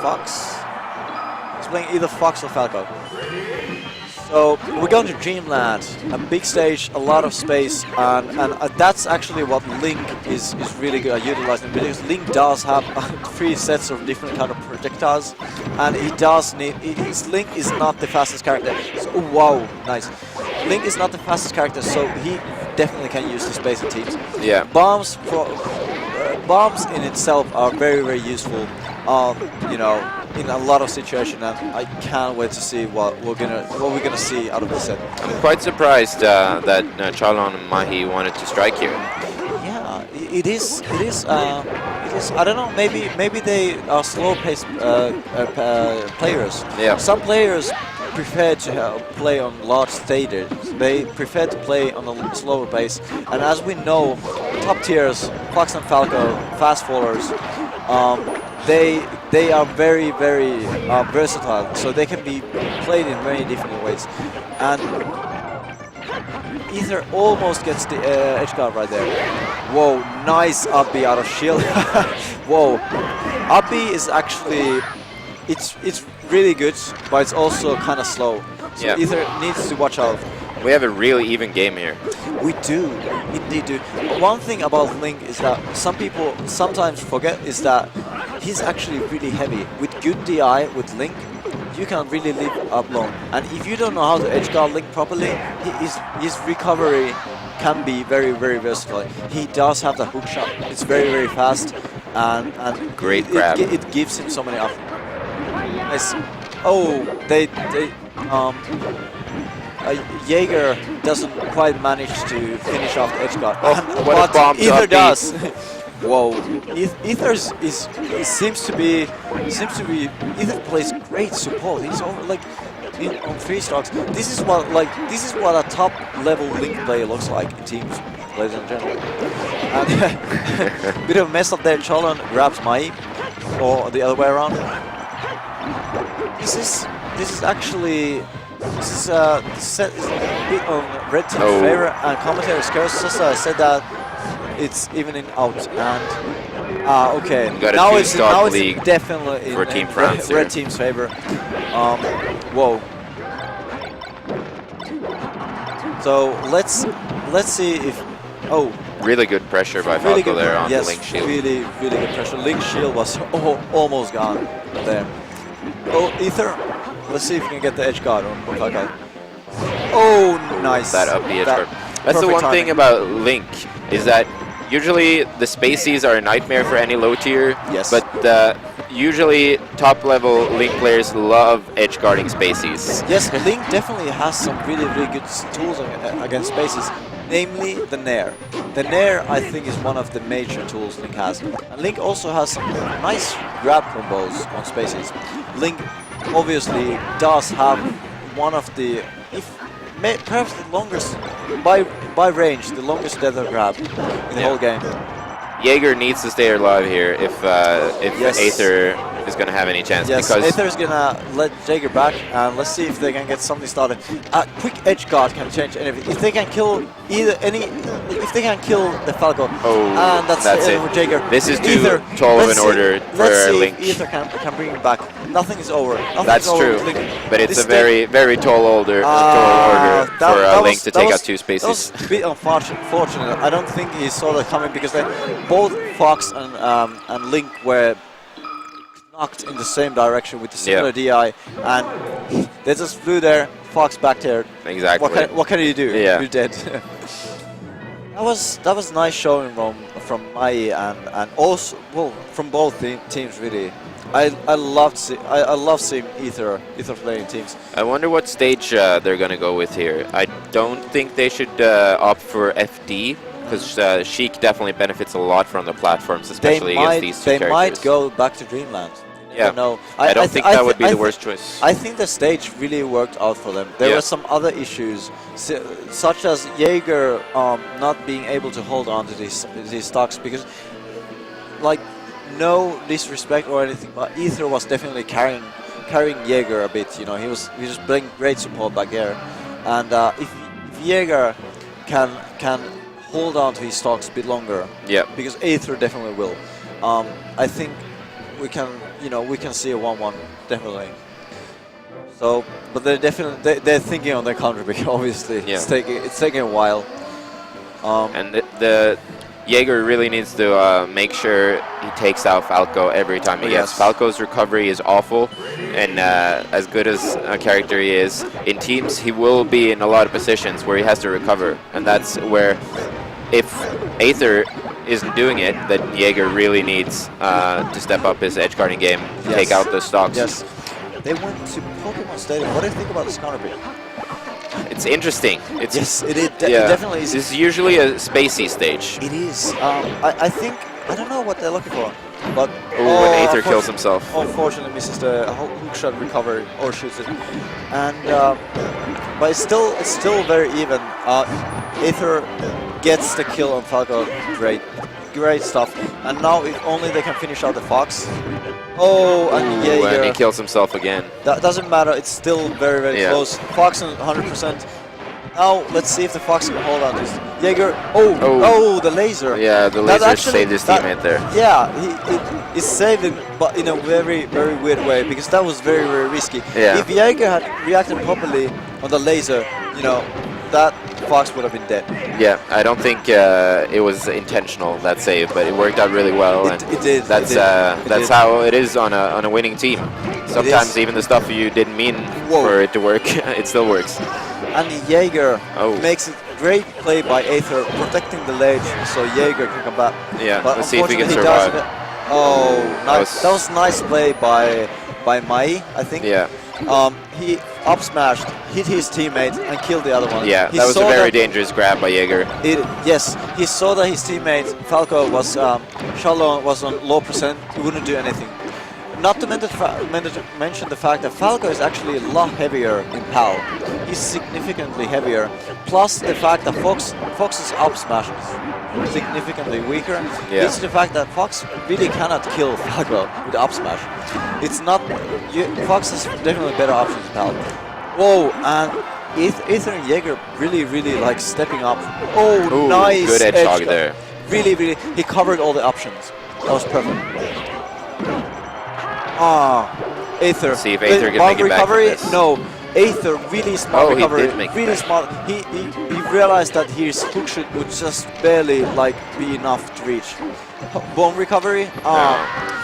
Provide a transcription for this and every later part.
Fox. He's playing either Fox or Falco. So we're going to Dreamland, a big stage, a lot of space, and that's actually what Link is really good at utilizing, because Link does have 3 sets of different kind of projectiles, and he does need. Link is not the fastest character. So, oh, wow, nice. Link is not the fastest character, so he definitely can use the space in teams. Yeah. Bombs in itself are very useful. You know, in a lot of situations, and I can't wait to see what we're gonna see out of this set. I'm quite surprised that Charlon and Mahie wanted to strike here. Yeah, it is. I don't know. Maybe they are slow-paced players. Yeah. Some players prefer to play on large stages. They prefer to play on a slower pace. And as we know, top tiers, Fox and Falco, fast fallers, they are very versatile. So they can be played in many different ways. And Aether almost gets the edge guard right there. Whoa, nice up B out of shield. Whoa, up B is actually, it's really good, but it's also kind of slow. So yeah. Aether needs to watch out. We have a really even game here. We do, indeed do. One thing about Link is that some people sometimes forget is that he's actually really heavy. With good DI with Link, you can really live up long. And if you don't know how to edge guard Link properly, his recovery can be very versatile. He does have the hook shot. It's very fast, and great grab. It gives him so many options. Nice. Oh, Jaeger doesn't quite manage to finish off the edge guard. Oh, what a bomb! Aether does. Whoa, Aether seems to be Aether plays great support. He's over like on 3 stocks. This is what a top level Link player looks like in teams, ladies and gentlemen. And bit of a mess up there. Charlon grabs Mahie, or the other way around. This is actually. This set is a bit on red team's favor, and commentator Skursa said that it's evening out, and okay, now it's definitely for Team France red team's favor. Whoa. So let's see if really good pressure by Falco there on the Link shield. Really good pressure. Link shield was almost gone there. Oh, Aether. Let's see if we can get the edge guard on Falco. Oh, nice. That up the edge guard. That's the one thing about Link, is that usually the spacies are a nightmare for any low tier. Yes. But usually top level Link players love edge guarding spacies. Yes, Link definitely has some really good tools against spaces, namely the Nair. The Nair, I think, is one of the major tools Link has. And Link also has some nice grab combos on spaces. Link obviously does have one of the, perhaps the longest, by range, the longest tether grab in the whole game. Jaeger needs to stay alive here if yes. Aether is going to have any chance. Yes, because Aether is going to let Jaeger back, and let's see if they can get something started. A quick edge guard can change anything. If they can kill if they can kill the Falco, and that's it for Jaeger. This is too tall of an order for Link. Let's see if Aether can bring him back. Nothing is over. That's true, but it's a very tall order for Link to take out 2 spaces. That was a bit unfortunate. I don't think he saw that coming, because both Fox and Link were knocked in the same direction with the similar DI, and they just flew there. Fox back there. Exactly. What can you do? Yeah. You're dead. That was nice showing from Mahie and also from both teams really. I love seeing Aether playing teams. I wonder what stage they're gonna go with here. I don't think they should opt for FD, because Sheik definitely benefits a lot from the platforms, especially against these 2 characters. They might go back to Dreamland. Yeah, no, I don't think that would be the worst choice. I think the stage really worked out for them. There were some other issues, such as Jaeger not being able to hold on to these stocks, because, like, no disrespect or anything, but Aether was definitely carrying Jaeger a bit. You know, he was playing great support back there, and if Jaeger can hold on to his stocks a bit longer, because Aether definitely will. I think we can, you know, we can see a 1-1 definitely. So, but they're definitely they're thinking on their counter pick. Obviously, Yeah. It's taking a while. And the Jaeger really needs to make sure he takes out Falco every time he gets. Yes. Falco's recovery is awful, and as good as a character he is, in teams he will be in a lot of positions where he has to recover, and that's where if Aether isn't doing it, then Jaeger really needs to step up his edge guarding game, to take out the stocks. Yes. They went to Pokemon Stadium. What do you think about this counter pick? It's interesting. It's Yes, it definitely is. This is usually a spacey stage. It is. I think I don't know what they're looking for, but When Aether kills himself. Unfortunately, misses the hook shot recovery or shoots it, and but it's still very even. Aether gets the kill on Falco. Great stuff. And now if only they can finish out the Fox. Oh, and Jaeger. And he kills himself again. That doesn't matter. It's still very close. Fox 100%. Now let's see if the Fox can hold on to this. Jaeger. Oh, the laser. Yeah, the laser saved his teammate there. Yeah, he saved him, but in a very weird way, because that was very risky. Yeah. If Jaeger had reacted properly on the laser, you know, that Fox would have been dead. Yeah, I don't think it was intentional, that save, but it worked out really well. It did. That's how it is on a winning team. Sometimes even the stuff you didn't mean for it to work, it still works. And Jaeger makes a great play by Aether, protecting the ledge so Jaeger can come back. Yeah, but let's see if we can unfortunately survive. Oh, nice. That was nice play by Mahie, I think. Yeah. He up smashed, hit his teammate, and killed the other one. Yeah, that was a very dangerous grab by Jaeger. Yes, he saw that his teammate Falco was Charlon was on low percent. He wouldn't do anything. Not to mention the fact that Falco is actually a lot heavier in PAL. He's significantly heavier. Plus the fact that Fox's up smash is significantly weaker. It's the fact that Fox really cannot kill Falco with up smash. It's not. Fox has definitely better options in PAL. Whoa, and Aether and Jaeger really like stepping up. Oh, ooh, nice good edge hog there. Really, he covered all the options. That was perfect. Aether. See if Aether can make it back from this. No, Aether really smart recovery. He did make really smart. He realized that his hook shot would just barely be enough to reach. Bone recovery.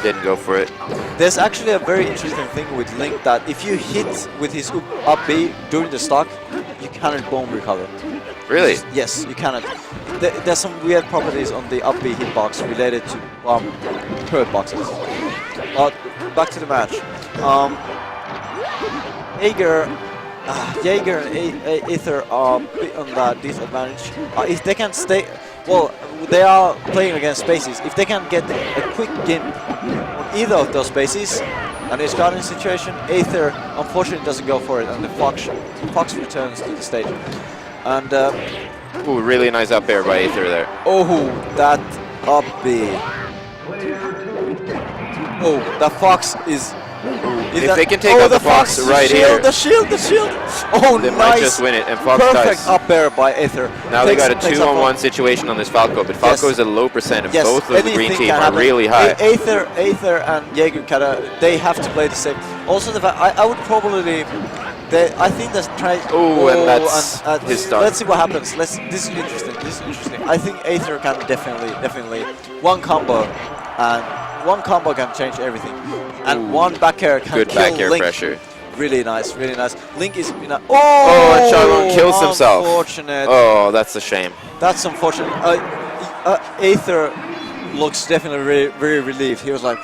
Didn't go for it. There's actually a very interesting thing with Link that if you hit with his up B during the stock, you cannot bone recover. Really? Yes, you cannot. There's some weird properties on the up B hitbox related to hurt boxes. But back to the match. Jaeger and Aether are a bit on that disadvantage. If they can stay, well, they are playing against spaces. If they can get a quick game on either of those spaces, and it's guarding situation, Aether unfortunately doesn't go for it, and the Fox returns to the stage. And ooh, really nice up air by Aether there. Oh, that up B. Oh, that Fox is. If they can take out the Fox right here, the shield. Oh, they nice. might just win it, and Fox Perfect dies. up air by Aether. Now they got a 2-on-1 situation on this Falco, but Falco is at a low percent, and both of the green team are really high. Aether and Jaeger they have to play the same. Also, the fact I would probably. I think that's try. And that's his start. Let's see what happens. This is interesting. I think Aether can definitely one combo can change everything, and one back air can good kill back air Link. pressure. Really nice. Link is and Charlon kills himself. Unfortunate. Oh, that's a shame. That's unfortunate. Aether looks definitely very relieved. He was like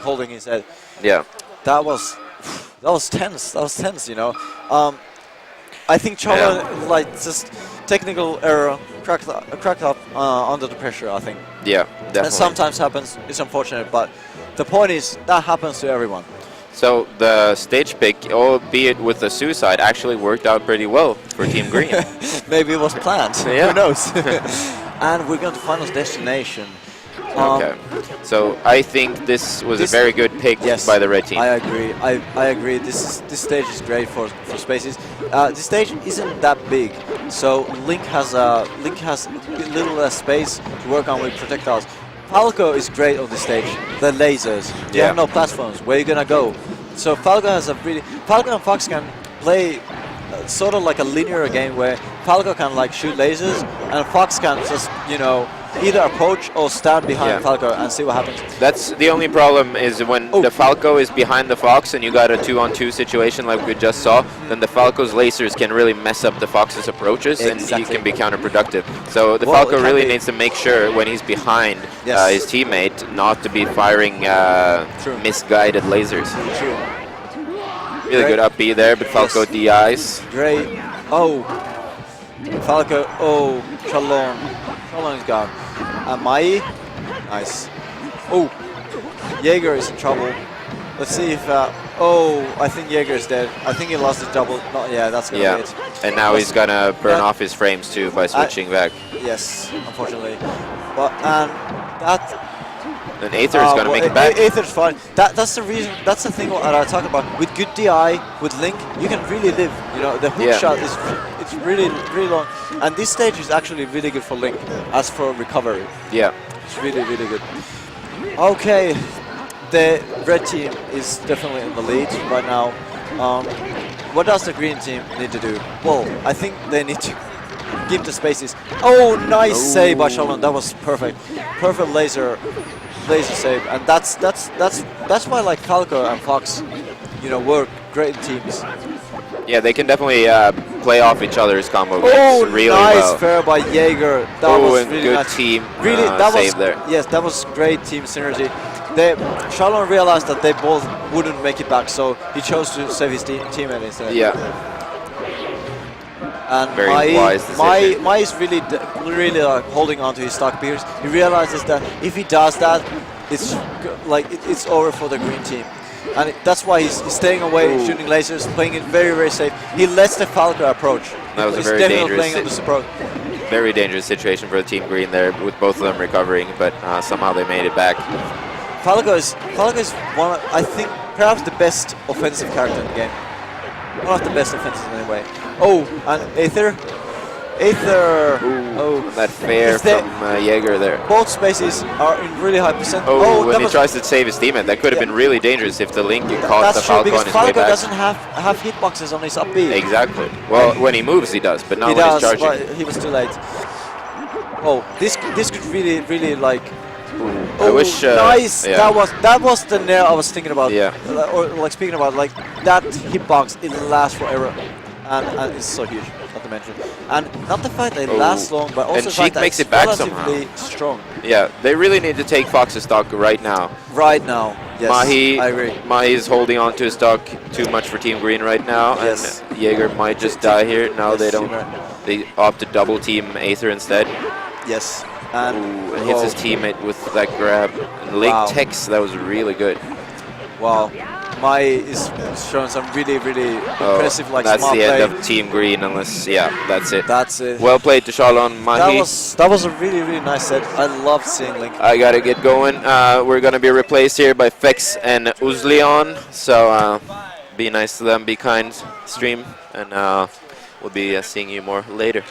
holding his head. Yeah. That was tense. You know. I think Charlon just technical error cracked up under the pressure. I think. Yeah, definitely. And sometimes happens. It's unfortunate, but the point is that happens to everyone. So the stage pick, albeit with the suicide, actually worked out pretty well for Team Green. Maybe it was planned. Yeah. Who knows? And we're going to Finals Destination. Okay. So I think this was a very good pick by the red team. I agree. I agree. This stage is great for spaces. This stage isn't that big, so Link has a little less space to work on with projectiles. Falco is great on this stage. The lasers. You Yeah. have no platforms. Where are you gonna go? So Falco has a really. Falco and Fox can play sort of like a linear game where Falco can like shoot lasers and Fox can just either approach or stand behind Yeah. Falco and see what happens. That's the only problem is when the Falco is behind the Fox and you got a 2-on-2 situation like we just saw, then the Falco's lasers can really mess up the Fox's approaches and he can be counterproductive. So the Well, Falco it can really be. needs to make sure when he's behind Yes. his teammate not to be firing True. misguided lasers. True. Really Great. good up B there, but Falco Yes. DIs. Great. Oh. Falco. Oh. Charlon. Charlon is gone. Mahie. Nice. Oh. Jaeger is in trouble. Let's see if. I think Jaeger is dead. I think he lost his double. No, yeah, that's gonna be it. And now he's gonna burn Yeah. off his frames too by switching back. Yes, unfortunately. But and that. And Aether is gonna make it back. Aether's fine. That's the reason. That's the thing that I talk about. With good DI, with Link, you can really live. The hook Yeah. shot is it's really long. And this stage is actually really good for Link as for recovery. Yeah. It's really good. Okay, the red team is definitely in the lead right now. What does the green team need to do? Well, I think they need to give the spaces. Oh, nice save by Charlon. That was perfect. Perfect laser save, and that's why like Falco and Fox, work great in teams. Yeah, they can definitely play off each other's combo Oh, really nice well. fair by Jaeger. That was and really good nice. team Really, that was save there. yes, that was great team synergy. Charlon realized that they both wouldn't make it back, so he chose to save his teammate instead. Yeah. And Very wise decision. Mahie is really like holding on to his stock because he realizes that if he does that, it's over for the green team. And that's why he's staying away, shooting lasers, playing it very safe. He lets the Falco approach. That was a He's very definitely dangerous playing on this approach. Very dangerous situation for the team green there, with both of them recovering, but somehow they made it back. Falco is one of, I think, perhaps the best offensive character in the game. One of the best offensives anyway. Oh, and Aether. That fair from Jaeger there. Both spaces are in really high percent. When that he was, tries to save his teammate, that could have been really dangerous if the Link caught that's the true, Falco because on his way Falco back. doesn't have hitboxes on his up B. Exactly. Well, when he moves, he does, but not He when does, he's charging. but he was too late. Oh, this could really like. I wish. Nice. Yeah. That was the nail I was thinking about. Yeah. Or like speaking about like that hitbox. It lasts forever, and it's so huge. Not to mention, and not the fact that it lasts long, but also And the Sheik fact that makes it's it back relatively strong. Yeah, they really need to take Fox's stock right now. Right now, yes, Mahie, I agree. Mahie is holding on to his stock too much for Team Green right now, Yes. and Jaeger might just die here. Now Yes, they don't. Team Red. They opt to double team Aether instead. Yes, and And hits his teammate with that grab. And Link Wow. Tex, that was really good. wow, Mahie is showing some really impressive like That's smart the play. end of Team Green, unless that's it. That's it. Well played to Charlon, Mahie. That was a really nice set. I loved seeing Link. I gotta get going. We're gonna be replaced here by Fex and Uzleon. So be nice to them, be kind, stream, and we'll be seeing you more later.